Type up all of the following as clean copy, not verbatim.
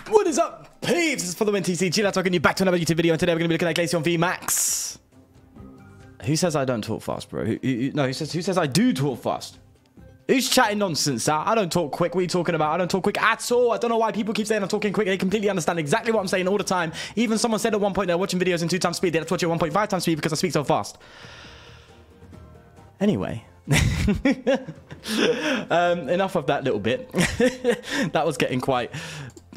What is up, peeps? This is for the Win TCG. Let's welcome you back to another YouTube video, and today we're going to be looking at Glaceon VMAX. Who says I don't talk fast, bro? Who says I do talk fast? Who's chatting nonsense? I don't talk quick. What are you talking about? I don't talk quick at all. I don't know why people keep saying I'm talking quick. They completely understand exactly what I'm saying all the time. Even someone said at one point they're watching videos in 2 times speed. They have to watch it at 1.5 times speed because I speak so fast. Anyway. Enough of that little bit. That was getting quite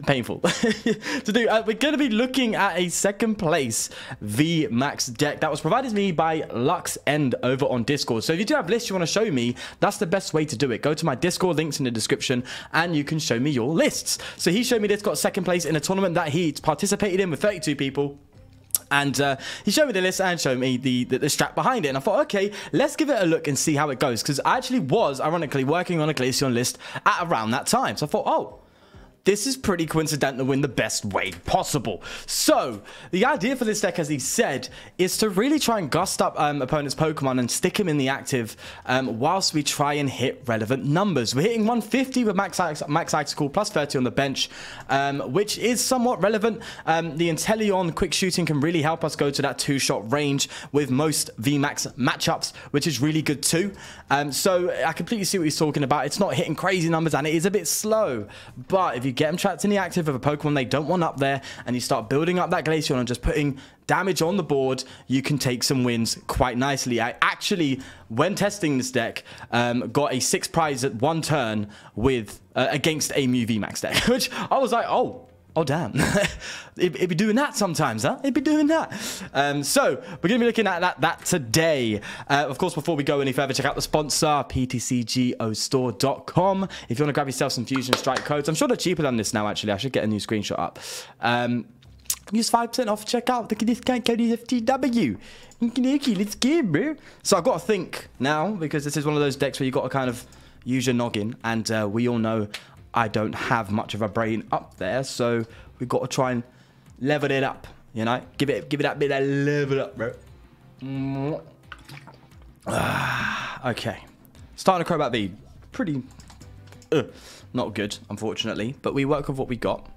painful to do. We're going to be looking at a second place VMAX deck that was provided to me by Lux End over on Discord. So if you do have lists you want to show me, that's the best way to do it. Go to my Discord, links in the description, and you can show me your lists. So he showed me this, got second place in a tournament that he participated in with 32 people. And he showed me the list and showed me the strat behind it. And I thought, okay, let's give it a look and see how it goes. Because I actually was, ironically, working on a Glaceon list at around that time. So I thought, oh, this is pretty coincidental in the best way possible. So, the idea for this deck, as he said, is to really try and gust up opponent's Pokemon and stick him in the active whilst we try and hit relevant numbers. We're hitting 150 with Max Icicle plus 30 on the bench, which is somewhat relevant. The Inteleon quick shooting can really help us go to that 2-shot range with most VMAX matchups, which is really good too. So, I completely see what he's talking about. It's not hitting crazy numbers and it is a bit slow, but if you get them trapped in the active of a Pokemon they don't want up there, and you start building up that Glaceon and just putting damage on the board, you can take some wins quite nicely. I actually, when testing this deck, got a 6 prize at 1 turn with against a Mew VMAX deck, which I was like, oh damn. It'd be doing that sometimes, huh? It'd be doing that. So, we're going to be looking at that today. Of course, before we go any further, check out the sponsor, ptcgostore.com. If you want to grab yourself some Fusion Strike codes. I'm sure they're cheaper than this now, actually. I should get a new screenshot up. Use 5% off checkout. The discount code is FTW. Let's go, bro. So, I've got to think now, because this is one of those decks where you've got to kind of use your noggin. And we all know I don't have much of a brain up there, so we've got to try and level it up, you know? Give it that bit of level up, bro. Okay. Starting a Crobat V. Pretty not good, unfortunately, but we work with what we got.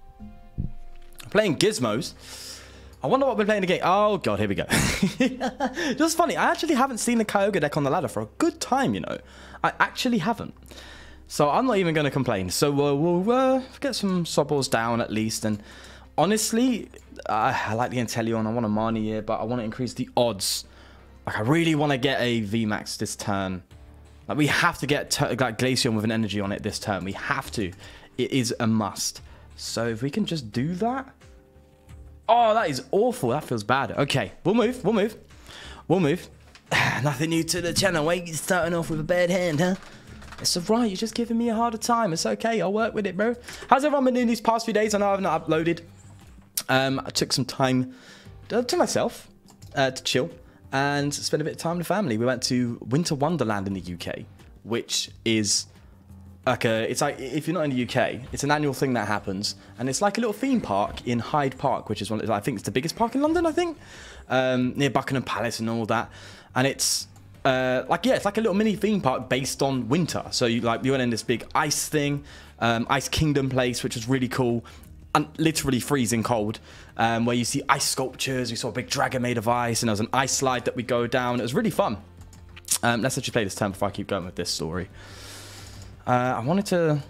Playing Gizmos. I wonder what we're playing again. Oh, God, here we go. Just funny, I actually haven't seen the Kyogre deck on the ladder for a good time, you know? I actually haven't. So I'm not even going to complain. So we'll get some Sobbles down at least. And honestly, I like the Inteleon. I want a Marnie, but I want to increase the odds. Like, I really want to get a VMAX this turn. Like, we have to get like Glaceon with an energy on it this turn. We have to. It is a must. So if we can just do that. Oh, that is awful. That feels bad. Okay, we'll move. Nothing new to the channel. Wait, you're starting off with a bad hand, huh? It's alright, you're just giving me a harder time. It's okay, I'll work with it, bro. How's everyone been doing these past few days? I know I've not uploaded. I took some time to myself to chill and spend a bit of time with the family. We went to Winter Wonderland in the UK, which is like it's like, if you're not in the UK, it's an annual thing that happens. And it's like a little theme park in Hyde Park, which is one, I think it's the biggest park in London, I think. Near Buckingham Palace and all that. And it's it's like a little mini theme park based on winter. So you went in this big ice thing, Ice Kingdom place, which was really cool, and literally freezing cold. Where you see ice sculptures, you saw a big dragon made of ice, and there was an ice slide that we go down. It was really fun. Let's actually play this turn before I keep going with this story. I wanted to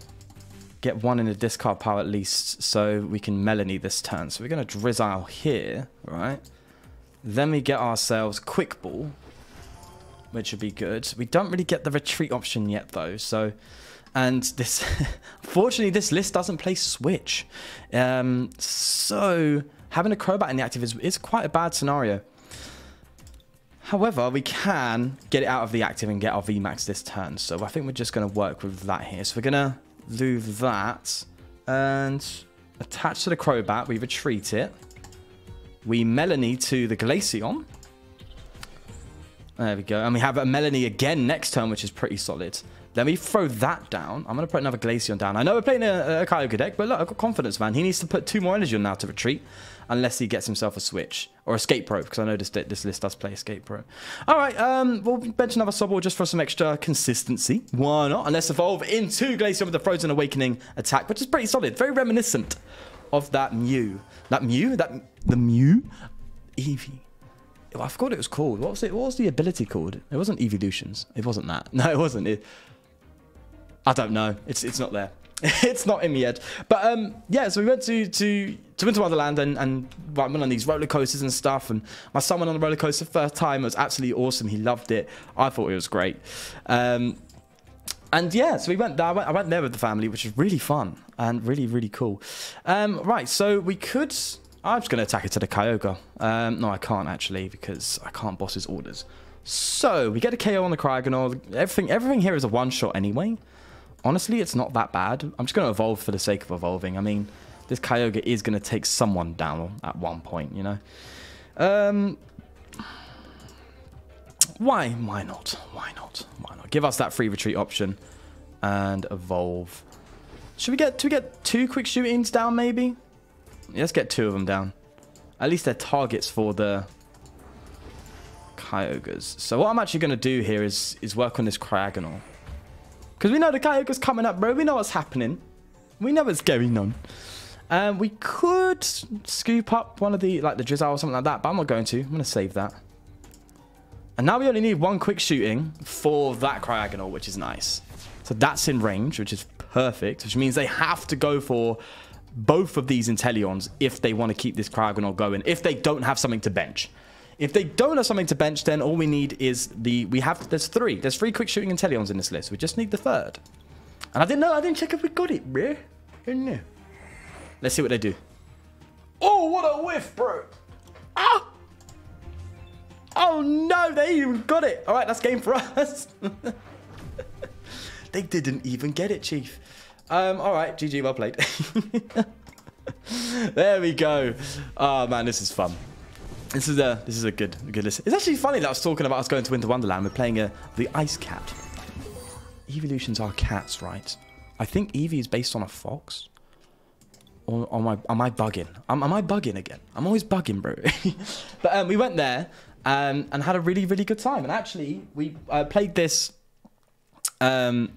get one in the discard pile at least, so we can Melanie this turn. So we're going to Drizzile here, right? Then we get ourselves Quick Ball, which would be good. We don't really get the retreat option yet, though. So, and this, unfortunately, this list doesn't play Switch. So, having a Crobat in the active is quite a bad scenario. However, we can get it out of the active and get our VMAX this turn. So, I think we're just going to work with that here. So, we're going to do that and attach to the Crobat. We retreat it. We Melanie to the Glaceon. There we go. And we have a Melanie again next turn, which is pretty solid. Then we throw that down. I'm going to put another Glaceon down. I know we're playing a Kyogre deck, but look, I've got confidence, man. He needs to put 2 more energy on now to retreat, unless he gets himself a Switch. Or Escape Rope, because I know this list does play Escape Rope. All right, we'll bench another Sobble just for some extra consistency. Why not? And let's evolve into Glaceon with the Frozen Awakening attack, which is pretty solid. Very reminiscent of that Mew. That Mew? The Mew? Eevee. I forgot what it was called. What was it? What was the ability called? It wasn't Evolutions. It wasn't that. No, it wasn't. I don't know. It's not there. It's not in my head. But yeah, so we went to Winter Wonderland and went on these roller coasters and stuff. And my son went on the roller coaster first time. It was absolutely awesome. He loved it. I thought it was great. And yeah, so we went there. I went there with the family, which was really fun and really, really cool. Right, so we could... I'm just going to attack it to the Kyogre. No, I can't actually, because I can't boss his orders. So we get a KO on the Cryogonal. Everything here is a one-shot anyway. Honestly, it's not that bad. I'm just going to evolve for the sake of evolving. I mean, this Kyogre is going to take someone down at one point, you know. Why not? Why not? Why not? Give us that free retreat option and evolve. Should we get two quick shootings down, maybe? Let's get 2 of them down. At least they're targets for the Kyogres. So what I'm actually going to do here is work on this Cryogonal. Because we know the Kyogre's coming up, bro. We know what's happening. We know what's going on. We could scoop up one of the, like the Drizzle or something like that, but I'm not going to. I'm going to save that. And now we only need 1 quick shooting for that Cryogonal, which is nice. So that's in range, which is perfect, which means they have to go for both of these Inteleons if they want to keep this Cryogonal going, if they don't have something to bench. If they don't have something to bench, then all we need is there's 3 quick shooting Inteleons in this list. We just need the 3rd. And I didn't check if we got it, bro. No. Let's see what they do. Oh, what a whiff, bro. Ah! Oh no, they even got it. All right, that's game for us. They didn't even get it, Chief. All right, GG, well played. There we go. Oh man, this is fun. This is a good list. It's actually funny that I was talking about us going to Winter Wonderland. We're playing the Ice Cat. Evolutions are cats, right? I think Eevee is based on a fox. Or am I bugging? Am I bugging again? I'm always bugging, bro. But we went there and had a really, really good time. And actually, we played this. My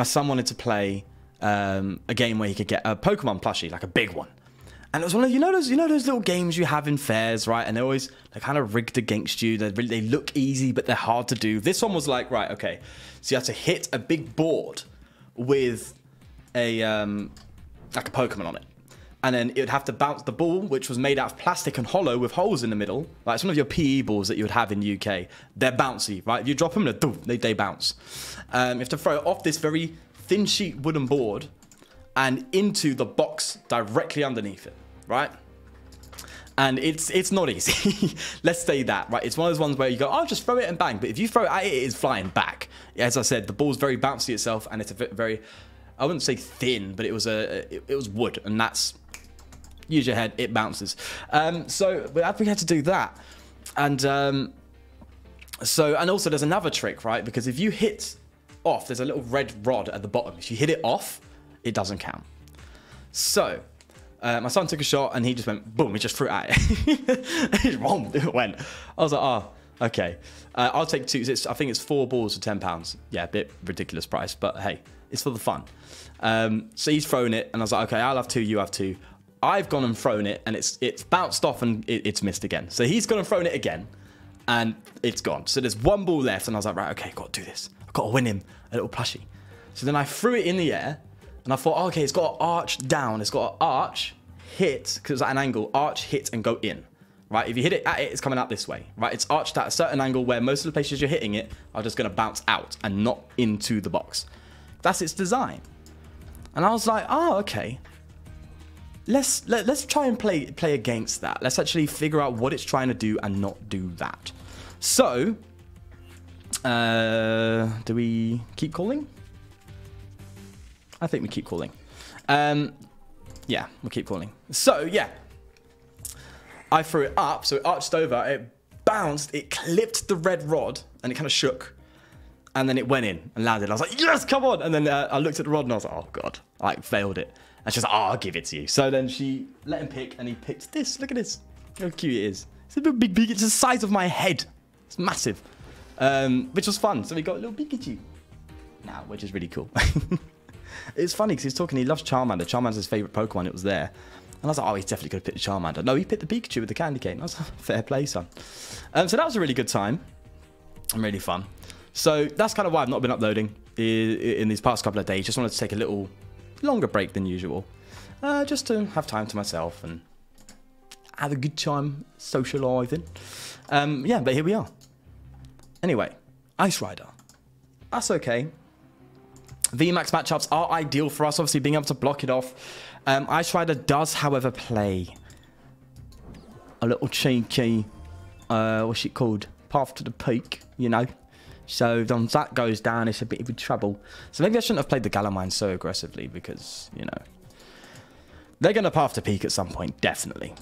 son wanted to play a game where he could get a Pokemon plushie, like a big one. And it was one of those little games you have in fairs, right? And they're kind of rigged against you. They look easy, but they're hard to do. This one was like, right, okay. So you have to hit a big board with a like a Pokemon on it. And then it would have to bounce the ball, which was made out of plastic and hollow with holes in the middle. Like some of your PE balls that you would have in the UK. They're bouncy, right? If you drop them, they bounce. You have to throw it off this very thin sheet wooden board and into the box directly underneath it, right? And it's not easy. Let's say that, right? It's one of those ones where you go, oh, just throw it and bang. But if you throw it at it, it is flying back. As I said, the ball's very bouncy itself, and it's a very, I wouldn't say thin, but it was wood, and that's, use your head, it bounces. So we had to do that. And and also there's another trick, right? Because if you hit off, there's a little red rod at the bottom. If you hit it off, it doesn't count. So my son took a shot and he just went boom. He just threw it at it. Boom, it went. I was like, oh, okay. I'll take 2. I think it's 4 balls for £10. Yeah, a bit ridiculous price, but hey, it's for the fun. So he's thrown it, and I was like, okay, I'll have 2, you have 2. I've gone and thrown it, and it's bounced off and it's missed again. So he's gone and thrown it again, and it's gone. So there's 1 ball left, and I was like, right, okay, got to do this. I've got to win him a little plushie. So then I threw it in the air, and I thought, oh, okay, it's got to arch down. It's got to arch, hit, because it's at an angle, arch, hit, and go in. Right? If you hit it at it, it's coming out this way. Right? It's arched at a certain angle where most of the places you're hitting it are just going to bounce out and not into the box. That's its design. And I was like, oh, okay. Let's try and play against that. Let's actually figure out what it's trying to do and not do that. So, do we keep calling? I think we keep calling. Yeah, we'll keep calling. So, yeah. I threw it up, so it arched over, it bounced, it clipped the red rod, and it kind of shook. And then it went in and landed. I was like, yes, come on. And then I looked at the rod and I was like, oh, God. I like, failed it. And she's like, oh, I'll give it to you. So then she let him pick, and he picked this. Look at this. Look how cute it is. It's a big. It's the size of my head. It's massive. Which was fun. So we got a little Pikachu now, which is really cool. It's funny because he's talking. He loves Charmander. Charmander's his favorite Pokemon. It was there. And I was like, oh, he's definitely going to pick the Charmander. No, he picked the Pikachu with the candy cane. I was like, fair play, son. So that was a really good time. And really fun. So that's kind of why I've not been uploading in these past couple of days. Just wanted to take a little longer break than usual. Just to have time to myself and have a good time socialising. Yeah, but here we are. Anyway, Ice Rider. That's okay. VMAX matchups are ideal for us, obviously being able to block it off. Ice Rider does, however, play a little cheeky, what's it called? Path to the peak, you know. So once that goes down, it's a bit of trouble. So maybe I shouldn't have played the Galamine so aggressively because, you know, they're going to path to peak at some point, definitely.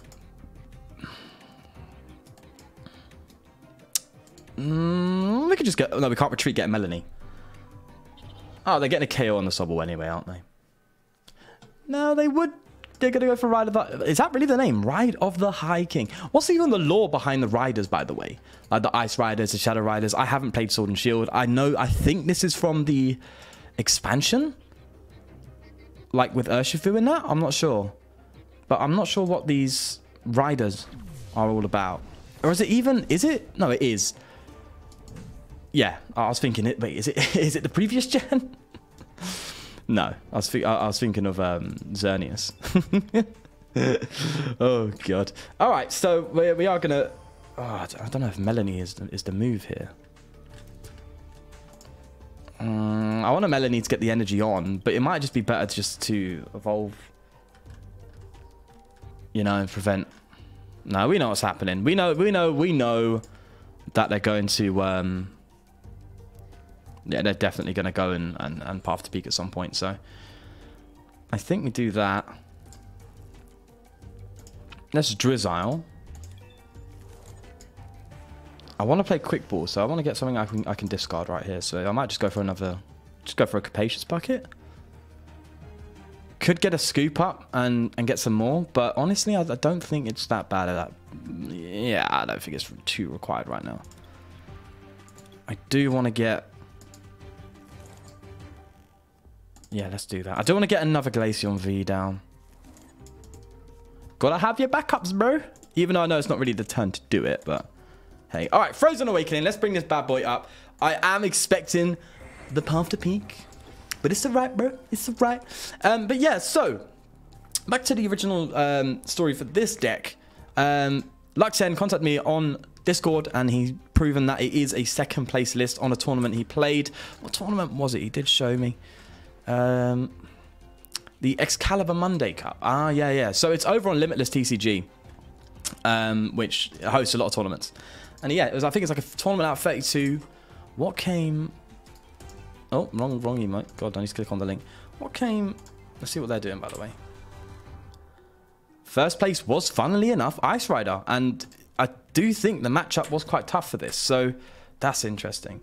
We could just get... No, we can't retreat, get Melanie. Oh, they're getting a KO on the Sobble anyway, aren't they? No, they would... They're going to go for Ride of the... Is that really the name? Ride of the High King. What's even the lore behind the Riders, by the way? Like the Ice Riders, the Shadow Riders. I haven't played Sword and Shield. I think this is from the expansion? Like with Urshifu in that? I'm not sure. But I'm not sure what these Riders are all about. Or is it even... Is it? No, it is. Yeah, I was thinking it. Wait, is it the previous gen? No, I was thinking of Xerneas. Oh god. All right, so we are gonna. Oh, I don't know if Melanie is the move here. I want a Melanie to get the energy on, but it might just be better just to evolve. You know, and prevent. No, we know what's happening. We know that they're going to. Yeah, they're definitely going to go and path to peak at some point. So I think we do that. Let's Drizzile. I want to play Quick Ball, so I want to get something I can discard right here. So I might just go for another. Just go for a Capacious Bucket. Could get a Scoop Up and get some more, but honestly, I don't think it's that bad at that. Yeah, I don't think it's too required right now. I do want to get. Yeah, let's do that. I don't want to get another Glaceon V down. Gotta have your backups, bro. Even though I know it's not really the turn to do it, but hey. All right, Frozen Awakening. Let's bring this bad boy up. I am expecting the path to peak, but it's alright, bro. It's alright. But yeah, so back to the original story for this deck. Luxen contacted me on Discord, and he's proven that it is a second place list on a tournament he played. What tournament was it? He did show me. The Excalibur Monday Cup. Ah, yeah. So it's over on Limitless TCG, which hosts a lot of tournaments. And yeah, I think it's like a tournament out of 32. What came... Oh, wrong emote. God, I need to click on the link. What came... Let's see what they're doing, by the way. First place was, funnily enough, Ice Rider. And I do think the matchup was quite tough for this. So that's interesting.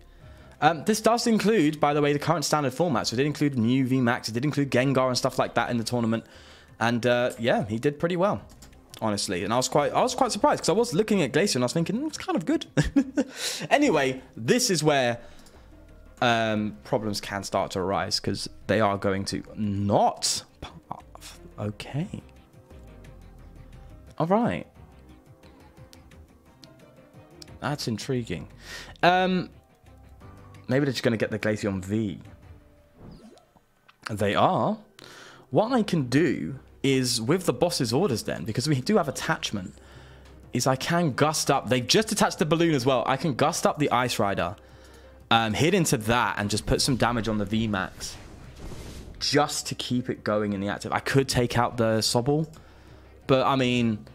This does include, by the way, the current standard format. So it did include new VMAX. It did include Gengar and stuff like that in the tournament. And yeah, he did pretty well, honestly. And I was quite surprised because I was looking at Glaceon and I was thinking, it's kind of good. Anyway, this is where problems can start to arise because they are going to not path. Okay. All right. That's intriguing. Maybe they're just going to get the Glaceon V. They are. What I can do is, with the boss's orders then, because we do have attachment, is I can gust up. They've just attached the balloon as well. I can gust up the Ice Rider, hit into that, and just put some damage on the VMAX. Just to keep it going in the active. I could take out the Sobble, but I mean,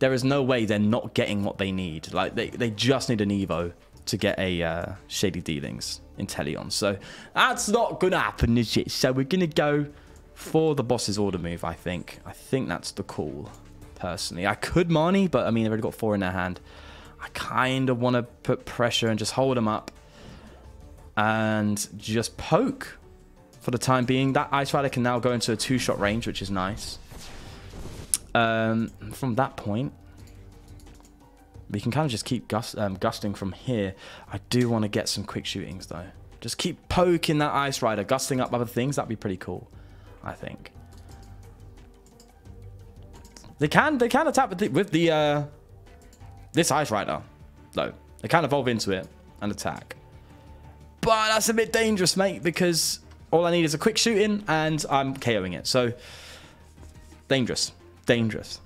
there is no way they're not getting what they need. Like, they just need an Evo to get a Shady Dealings Inteleon. So that's not going to happen, is it? So we're going to go for the boss's order move, I think. I think that's the call, personally. I could Marnie, but I mean, they've already got 4 in their hand. I kind of want to put pressure and just hold them up and just poke for the time being. That Ice Rider can now go into a 2-shot range, which is nice. From that point, we can kind of just keep gusting from here. I do want to get some quick shootings, though. Just keep poking that Ice Rider, gusting up other things. That'd be pretty cool, I think. They can attack with the this Ice Rider, though. They can evolve into it and attack. But that's a bit dangerous, mate, because all I need is a quick shooting and I'm KOing it. So, dangerous. Dangerous.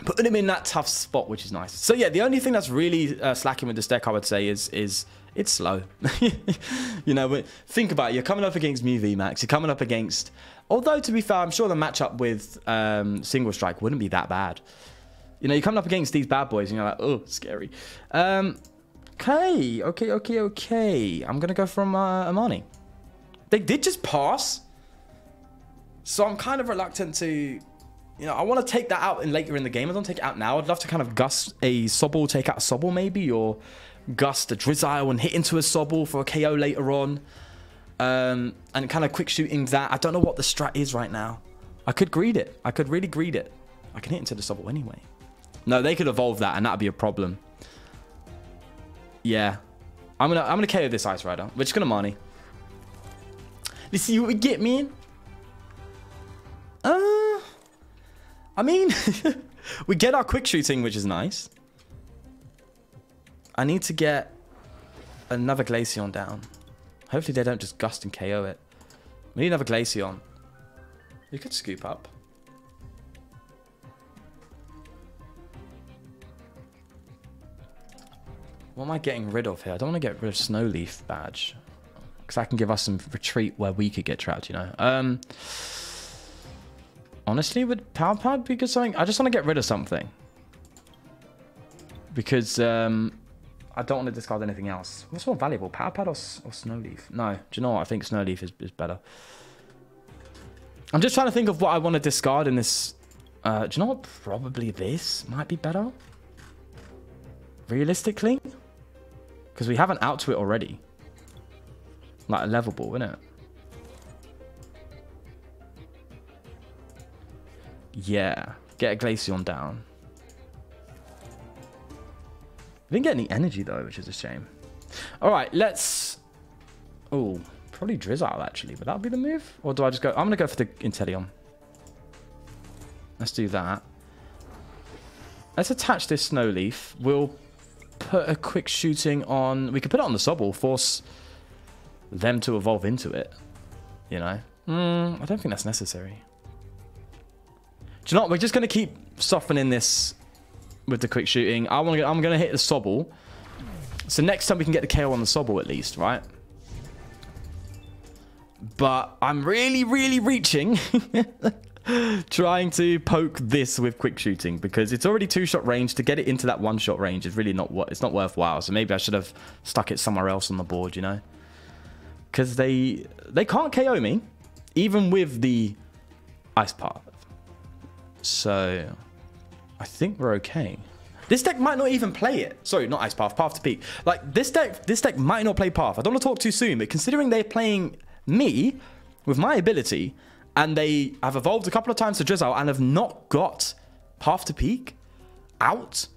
Putting him in that tough spot, which is nice. So, yeah, the only thing that's really slacking with this deck, I would say, is it's slow. You know, think about it. You're coming up against Mew VMAX. You're coming up against... Although, to be fair, I'm sure the matchup with Single Strike wouldn't be that bad. You know, you're coming up against these bad boys and you're like, oh, scary. Okay. I'm going to go from Amani. They did just pass. So I'm kind of reluctant to... You know, I want to take that out later in the game. I don't take it out now. I'd love to kind of gust a Sobble, take out a Sobble maybe, or gust a Drizzile and hit into a Sobble for a KO later on. And kind of quick shooting that. I don't know what the strat is right now. I could greed it. I could really greed it. I can hit into the Sobble anyway. No, they could evolve that and that'd be a problem. Yeah. I'm gonna KO this Ice Rider. We're just gonna Marnie. Let's see what we get, man. I mean, we get our quick shooting, which is nice. I need to get another Glaceon down. Hopefully they don't just gust and KO it. We need another Glaceon. You could scoop up. What am I getting rid of here? I don't want to get rid of Snowleaf badge. Because that can give us some retreat where we could get trapped, you know. Honestly, would Power Pad be good something? I just want to get rid of something. Because I don't want to discard anything else. What's more valuable, Power Pad or Snowleaf? No, do you know what? I think Snowleaf is better. I'm just trying to think of what I want to discard in this. Do you know what? Probably this might be better. Realistically. Because we have an out to it already. Like a level ball, isn't it? Yeah. Get a Glaceon down. We didn't get any energy though, which is a shame. Alright, let's... Oh, probably Drizzile actually. But that'll be the move? Or do I just go... I'm going to go for the Inteleon. Let's do that. Let's attach this Snowleaf. We'll put a quick shooting on... We could put it on the Sobble. Force them to evolve into it. You know? I don't think that's necessary. Do you know what? We're just going to keep softening this with the quick shooting. I'm going to hit the Sobble. So next time we can get the KO on the Sobble at least, right? But I'm really, really reaching. Trying to poke this with quick shooting. Because it's already 2-shot range. To get it into that 1-shot range is really not it's not worthwhile. So maybe I should have stuck it somewhere else on the board, you know? Because they can't KO me. Even with the Ice Path. So, I think we're okay. This deck might not even play it. Sorry, not Ice Path, Path to Peak. Like, this deck might not play Path. I don't want to talk too soon, but considering they're playing me with my ability, and they have evolved a couple of times to Drizzile and have not got Path to Peak out,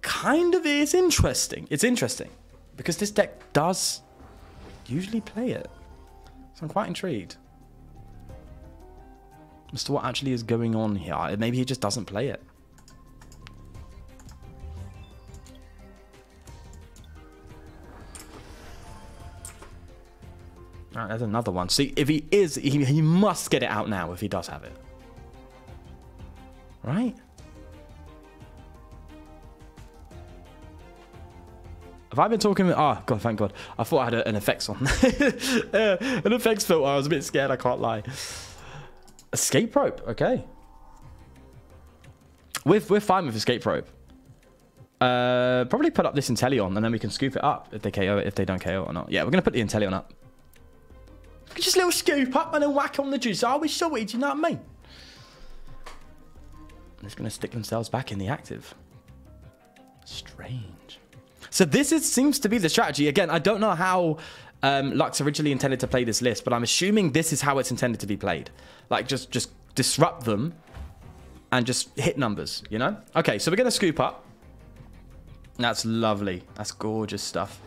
kind of is interesting. It's interesting. Because this deck does usually play it. So I'm quite intrigued as to what actually is going on here. Maybe he just doesn't play it. Alright, there's another one. See, if he is, he must get it out now if he does have it. Right? Have I been talking... Oh, God, thank God. I thought I had an effects on. An effects filter. I was a bit scared, I can't lie. Escape rope, okay. We're fine with escape rope. Probably put up this Inteleon and then we can scoop it up if they KO it, if they don't KO it or not. Yeah, we're gonna put the Inteleon up. Just a little scoop up and then whack on the Drizzile. We're sorted, you know what I mean? They're just gonna stick themselves back in the active. Strange. So this seems to be the strategy. Again, I don't know how Lux originally intended to play this list, but I'm assuming this is how it's intended to be played. Like, just disrupt them and just hit numbers, you know? Okay, so we're going to scoop up. That's lovely. That's gorgeous stuff.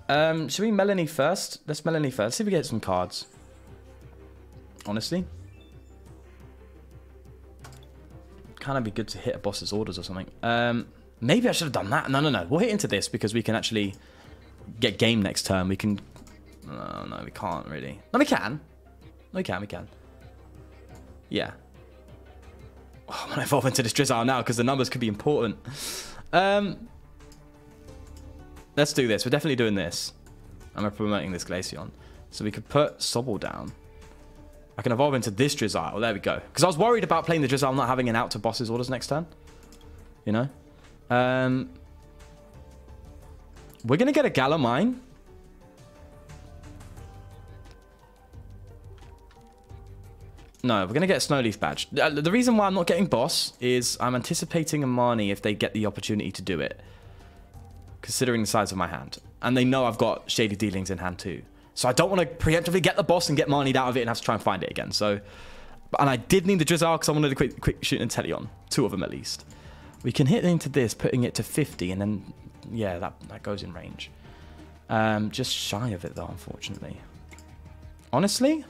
Should we Melanie first? Let's Melanie first. See if we get some cards. Honestly. kind of be good to hit a boss's orders or something. Maybe I should have done that. No. We'll hit into this because we can actually get game next turn. We can... No, we can't really. No, we can. No, we can. Yeah. Oh, I'm going to evolve into this Drizzile now because the numbers could be important. Let's do this. We're definitely doing this. I'm promoting this Glaceon. So we could put Sobble down. I can evolve into this Drizzile. There we go. Because I was worried about playing the Drizzile not having an out to boss's orders next turn. You know? We're going to get a Galamine. No, we're going to get a Snowleaf Badge. The reason why I'm not getting boss is I'm anticipating a Marnie if they get the opportunity to do it. Considering the size of my hand. And they know I've got Shady Dealings in hand too. So I don't want to preemptively get the boss and get Marnied out of it and have to try and find it again. So, and I did need the Drizzile because I wanted a quick shoot Inteleon. 2 of them at least. We can hit into this, putting it to 50, and then, yeah, that goes in range. Just shy of it though, unfortunately. Honestly,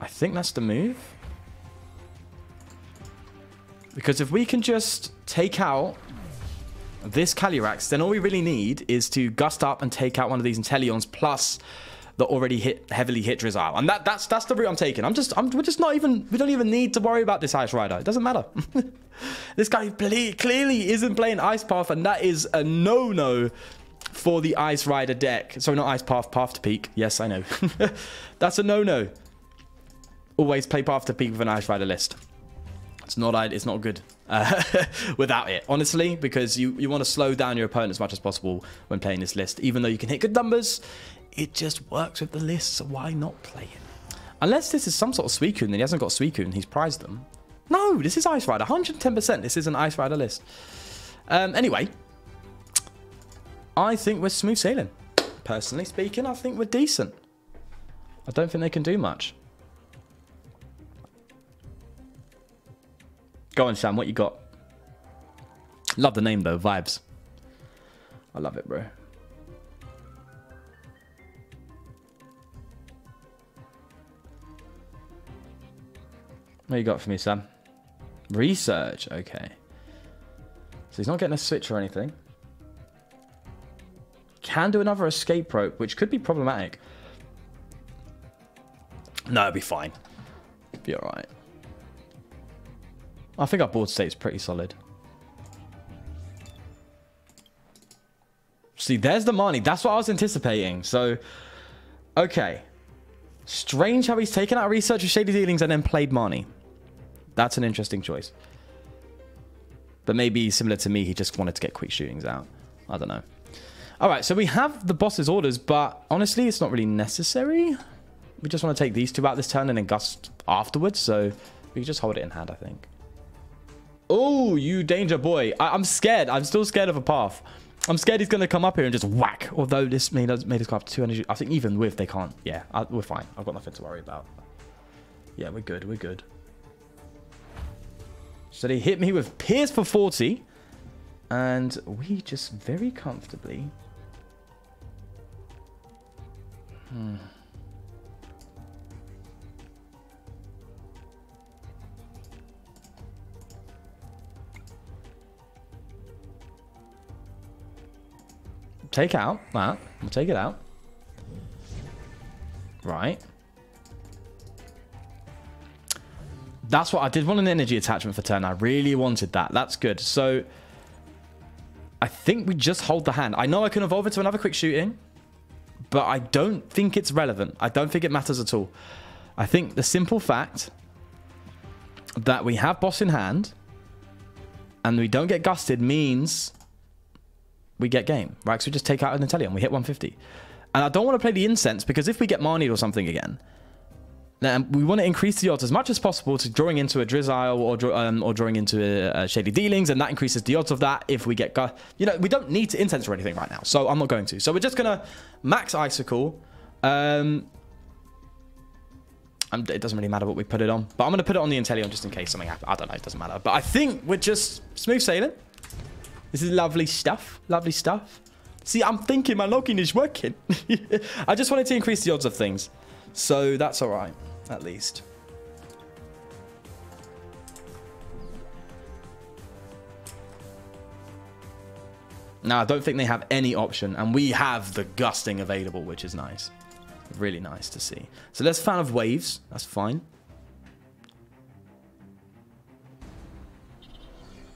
I think that's the move. Because if we can just take out this Calyrex, then all we really need is to gust up and take out one of these Inteleons plus the already heavily hit Drizzile. And that's the route I'm taking. We're just not even, we don't even need to worry about this Ice Rider. It doesn't matter. This guy clearly isn't playing Ice Path, and that is a no-no for the Ice Rider deck. Sorry, not Ice Path, Path to Peak. Yes, I know. That's a no-no. Always play Path to Peak with an Ice Rider list. It's not good without it, honestly, because you want to slow down your opponent as much as possible when playing this list. Even though you can hit good numbers, it just works with the list, so why not play it? Unless this is some sort of Suicune, then he hasn't got Suicune, he's prized them. No, this is Ice Rider, 110%. This is an Ice Rider list. Anyway, I think we're smooth sailing. Personally speaking, I think we're decent. I don't think they can do much. Go on, Sam. What you got? Love the name, though. Vibes. I love it, bro. What you got for me, Sam? Research. Okay. So he's not getting a switch or anything. Can do another escape rope, which could be problematic. No, it'll be fine. Be all right. I think our board state is pretty solid. See, there's the Marnie. That's what I was anticipating. So, okay. Strange how he's taken out Research with Shady Dealings and then played Marnie. That's an interesting choice. But maybe similar to me, he just wanted to get quick shootings out. I don't know. All right, so we have the boss's orders, but honestly, it's not really necessary. We just want to take these 2 out this turn and then gust afterwards. So we can just hold it in hand, I think. Oh, you danger boy. I'm scared. I'm still scared of a path. I'm scared he's going to come up here and just whack. Although this made us go up to 200. I think even with, they can't. Yeah, we're fine. I've got nothing to worry about. Yeah, we're good. We're good. So they hit me with Pierce for 40. And we just very comfortably... Take out that. We'll take it out. Right. That's what I did want, an energy attachment for turn. I really wanted that. That's good. So I think we just hold the hand. I know I can evolve it to another quick shooting, but I don't think it's relevant. I don't think it matters at all. I think the simple fact that we have boss in hand and we don't get gusted means we get game, right? So we just take out an Inteleon. We hit 150. And I don't want to play the Incense because if we get Marnied or something again, then we want to increase the odds as much as possible to drawing into a Drizzile or drawing into a Shady Dealings, and that increases the odds of that if we get... You know, we don't need to Incense or anything right now, so I'm not going to. So we're just going to max Icicle. It doesn't really matter what we put it on, but I'm going to put it on the Inteleon just in case something happens. I don't know, it doesn't matter. But I think we're just smooth sailing. This is lovely stuff. Lovely stuff. See, I'm thinking my login is working. I just wanted to increase the odds of things. So that's all right, at least. Now, I don't think they have any option, and we have the Gusting available, which is nice. Really nice to see. So let's Fan of Waves. That's fine.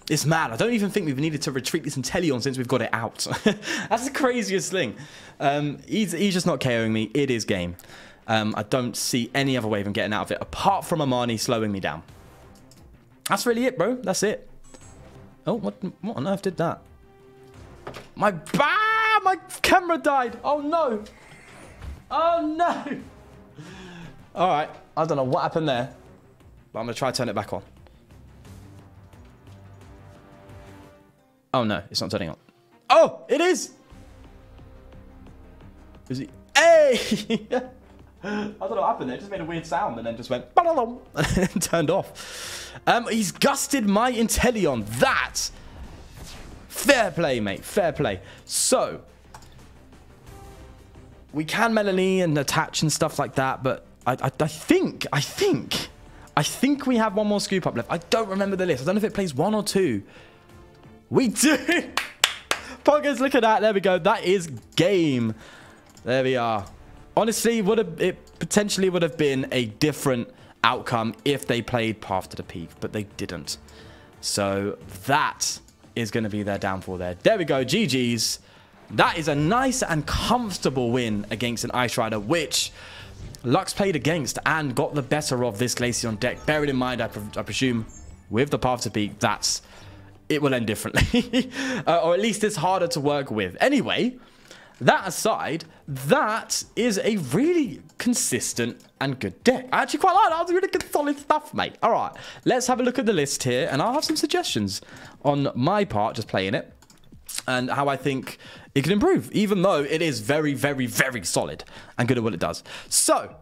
It's mad. I don't even think we've needed to retreat this Inteleon since we've got it out. That's the craziest thing. He's just not KOing me. It is game. I don't see any other way of him getting out of it, apart from Amani slowing me down. That's really it, bro. That's it. Oh, what on earth did that? My camera died. Oh, no. Oh, no. All right. I don't know what happened there, but I'm going to try to turn it back on. Oh, no. It's not turning on. Oh, it is. Is it? Hey! I don't know what happened there. It just made a weird sound and then just went and turned off. He's gusted my Inteleon. That. Fair play, mate. Fair play. So, we can Melanie and attach and stuff like that, but I think we have one more scoop up left. I don't remember the list. I don't know if it plays 1 or 2. We do. Poggers, look at that. There we go. That is game. There we are. Honestly, it potentially would have been a different outcome if they played Path to the Peak, but they didn't. So that is going to be their downfall there. There we go. GG's. That is a nice and comfortable win against an Ice Rider, which Lux played against and got the better of this Glaceon deck. Bearing in mind, I presume, with the Path to Peak, it will end differently. Or at least it's harder to work with. Anyway, that aside, that is a really consistent and good deck. I actually quite like that. That's really good, solid stuff, mate. All right, let's have a look at the list here, and I'll have some suggestions on my part, just playing it, and how I think it can improve, even though it is very, very, very solid and good at what it does. So,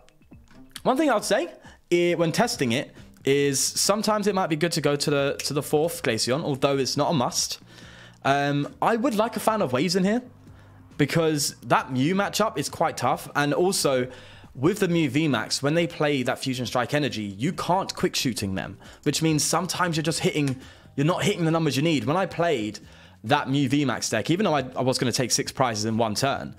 one thing I would say when testing it is sometimes it might be good to go to the 4th Glaceon, although it's not a must. I would like a Fan of Waves in here, because that Mew matchup is quite tough, and also with the Mew VMAX, when they play that Fusion Strike energy, you can't quick shooting them, which means sometimes you're not hitting the numbers you need. When I played that Mew VMAX deck, even though I was going to take 6 prizes in 1 turn,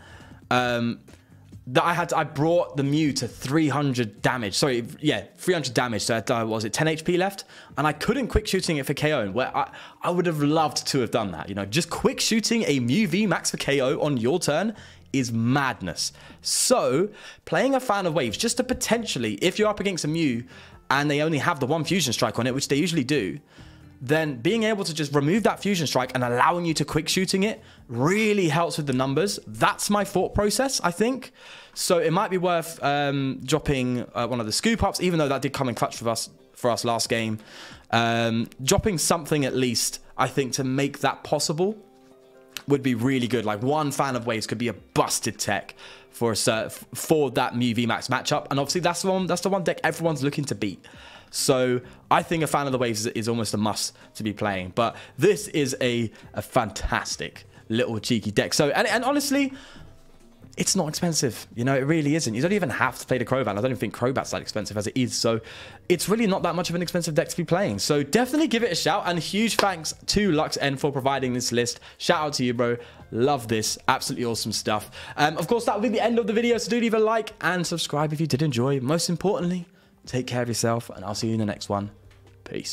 I brought the Mew to 300 damage. Sorry, yeah, 300 damage. So was it 10 HP left? And I couldn't quick shooting it for KO. Where I would have loved to have done that. You know, just quick shooting a Mew VMAX for KO on your turn is madness. So playing a Fan of Waves just to potentially, if you're up against a Mew and they only have the 1 Fusion Strike on it, which they usually do, then being able to just remove that Fusion Strike and allowing you to quick shooting it really helps with the numbers. That's my thought process, I think. So it might be worth dropping one of the scoop ups, even though that did come in clutch for us last game. Dropping something at least, I think, to make that possible would be really good. Like 1 Fan of Waves could be a busted tech for that Mew VMAX matchup, and obviously that's the one deck everyone's looking to beat. So I think a Fan of the Waves is almost a must to be playing. But this is a fantastic little cheeky deck. So and honestly, it's not expensive. You know, it really isn't. You don't even have to play the Crobat. I don't even think Crobat's that expensive as it is. So it's really not that much of an expensive deck to be playing. So definitely give it a shout. And huge thanks to LuxN for providing this list. Shout out to you, bro. Love this. Absolutely awesome stuff. Of course, that will be the end of the video. So do leave a like and subscribe if you did enjoy. Most importantly, take care of yourself, and I'll see you in the next one.